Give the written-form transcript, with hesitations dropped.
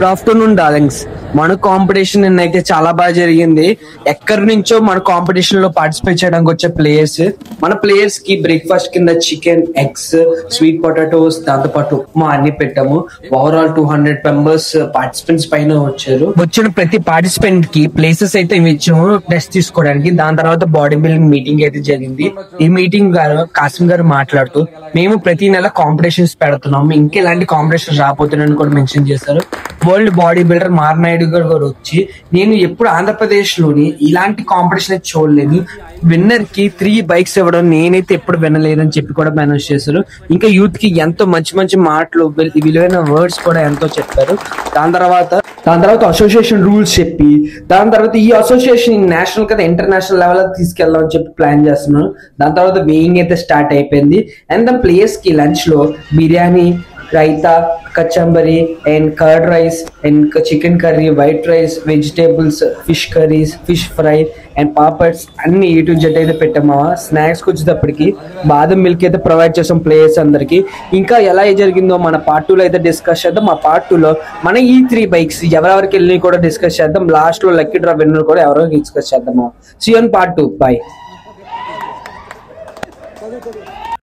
Afternoon darlings, మన competition నిన్నైతే చాలా బాగా జరిగింది. ఎక్కడి నుంచో మన కాంపిటీషన్ లో పార్టిసిపేట్ చేయడానికి వచ్చే ప్లేయర్స్, మన ప్లేయర్స్ కి బ్రేక్ఫాస్ట్ కింద చికెన్, ఎగ్స్, స్వీట్ పొటాటోస్, దాంతో పాటు ఉప్మా అన్ని పెట్టాము. ఓవరాల్ 200 మెంబర్స్ పార్టిసిపెంట్స్ పైన వచ్చారు. వచ్చిన ప్రతి పార్టిసిపెంట్ కి ప్లేసెస్ అయితే ఇచ్చాము టెస్ట్ తీసుకోవడానికి. దాని తర్వాత బాడీ బిల్డింగ్ మీటింగ్ అయితే జరిగింది. ఈ మీటింగ్ గారు కాసిం గారు మాట్లాడుతూ, మేము ప్రతి నెల కాంపిటీషన్స్ పెడుతున్నాము, ఇంకెలాంటి కాంపిటీషన్ రాబోతున్నాయని కూడా మెన్షన్ చేశారు. వరల్డ్ బాడీ బిల్డర్ మారనాయుడు గారు వచ్చి, నేను ఎప్పుడు ఆంధ్రప్రదేశ్ లోని ఇలాంటి కాంపిటీషన్ చూడలేదు, విన్నర్ కి 3 బైక్స్ ఇవ్వడం నేనైతే ఎప్పుడు వినలేదని చెప్పి కూడా అనౌన్స్ చేశారు. ఇంకా యూత్ కి ఎంతో మంచి మంచి మాటలు, విలువైన వర్డ్స్ కూడా ఎంతో చెప్పారు. దాని తర్వాత అసోసియేషన్ రూల్స్ చెప్పి, దాని తర్వాత ఈ అసోసియేషన్ నేషనల్ కదా ఇంటర్నేషనల్ లెవెల్ తీసుకెళ్దామని చెప్పి ప్లాన్ చేస్తున్నాను. దాని తర్వాత వేయింగ్ అయితే స్టార్ట్ అయిపోయింది. అండ్ ద ప్లేయర్స్ కి లంచ్ లో biryani, raita, kachumbari and curd rice and chicken curry, white rice, vegetables, fish curries, fish fry and papads అన్ని A to Z అయితే పెట్టామా. స్నాక్స్ వచ్చేటప్పటికి బాదం మిల్క్ అయితే ప్రొవైడ్ చేసాం ప్లేయర్స్ అందరికి. ఇంకా ఎలా జరిగిందో మన పార్ట్ 2 లో అయితే డిస్కస్ చేద్దాం. మా పార్ట్ 2 లో మన ఈ 3 బైక్స్ ఎవరెవరికి వెళ్ళి కూడా డిస్కస్ చేద్దాం. లాస్ట్ లో లక్కీ డ్రా విన్నర్ కూడా ఎవరెవరికి డిస్కస్ చేద్దాం. See on part 2. బై.